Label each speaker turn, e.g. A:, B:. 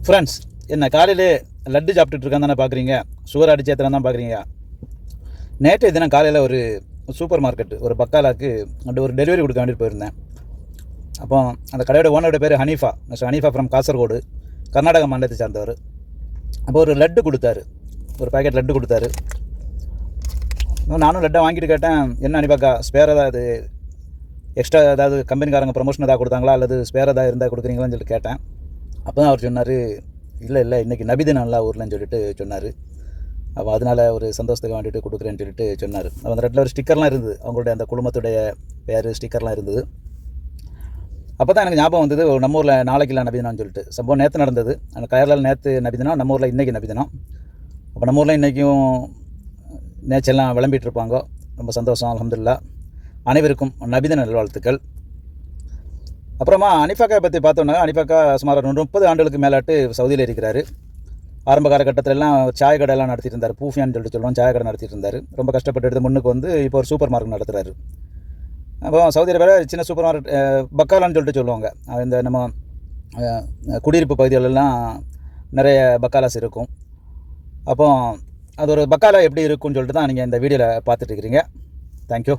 A: Friends, என்ன காலையிலே லட்டு சாப்பிட்டுட்டு இருக்கான்னு தானே பார்க்குறீங்க, சுகர் அடிச்சு ஏற்றலாம் தான் பார்க்குறீங்க. நேற்றைய தினம் காலையில் ஒரு சூப்பர் மார்க்கெட்டு ஒரு பக்காலாக்கு ஒரு டெலிவரி கொடுக்க வேண்டிட்டு போயிருந்தேன். அப்போ அந்த கடையோட ஓனரோட பேர் ஹனீஃபா, மிஸ்டர் ஹனீஃபா ஃப்ரம் காசர்கோடு, கர்நாடகா மாநிலத்தை சார்ந்தவர். அப்போ ஒரு லட்டு கொடுத்தாரு, ஒரு பேக்கெட் லட்டு கொடுத்தாரு. நானும் லட்டை வாங்கிட்டு கேட்டேன், என்ன ஹனீஃபாக்கா ஸ்பேர் ஏதாவது எக்ஸ்ட்ரா ஏதாவது கம்பெனிக்காரங்க ப்ரொமோஷன் ஏதாவது கொடுத்தாங்களா அல்லது ஸ்பேர் ஏதாவது இருந்தால் கொடுக்குறீங்களான்னு சொல்லிட்டு கேட்டேன். அப்போ தான் அவர் சொன்னார், இல்லை இன்றைக்கி நபிதினம் நல்லா ஊர்லன்னு சொல்லிட்டு சொன்னார். அப்போ அதனால் ஒரு சந்தோஷத்துக்கு வேண்டிட்டு கொடுக்குறேன்னு சொல்லிட்டு சொன்னார். அந்த ரெட்டில் ஒரு ஸ்டிக்கர்லாம் இருந்தது, அவங்களுடைய அந்த குடும்பத்துடைய பேர் ஸ்டிக்கர்லாம் இருந்தது. அப்போ தான் எனக்கு ஞாபகம் வந்தது, நம்ம ஊரில் நாளைக்கு இல்லை நபிதினம்னு சொல்லிட்டு. சம்பவம் நேற்று நடந்தது. அந்த கேரளாவில் நேற்று நபிதினம், நம்ம ஊரில் இன்றைக்கி நபிதினம். அப்போ நம்ம ஊரில் இன்றைக்கும் நேச்செல்லாம் விளம்பிகிட்ருப்பாங்க. ரொம்ப சந்தோஷம், அல்ஹம்துலில்லாஹ். அனைவருக்கும் நபிதின நல்வாழ்த்துக்கள். அப்புறமா ஹனீஃபாக்காவை பற்றி பார்த்தோன்னா, ஹனீஃபாக்கா சுமார் 30 ஆண்டுகளுக்கு மேலாட்டு சவுதியில் இருக்கிறார். ஆரம்ப காலகட்டத்திலலாம் சாய கடையெல்லாம் நடத்திட்டு இருந்தார். பூஃபியான்னு சொல்லிட்டு சொல்லுவோம், சாய கடை நடத்திட்டு இருந்தார். ரொம்ப கஷ்டப்பட்டு எடுத்து முன்னுக்கு வந்து இப்போ ஒரு சூப்பர் மார்க்கெட் நடத்துகிறாரு. அப்போ சவுதி அரேபியாவில் சின்ன சூப்பர் மார்க்கெட் பக்காலான்னு சொல்லிட்டு சொல்லுவாங்க. இந்த நம்ம குடியிருப்பு பகுதிகளெல்லாம் நிறைய பக்காலாஸ் இருக்கும். அப்போ அது ஒரு பக்காலா எப்படி இருக்குன்னு சொல்லிட்டு தான் நீங்கள் இந்த வீடியோவில் பார்த்துட்டு இருக்கிறீங்க. தேங்க்யூ.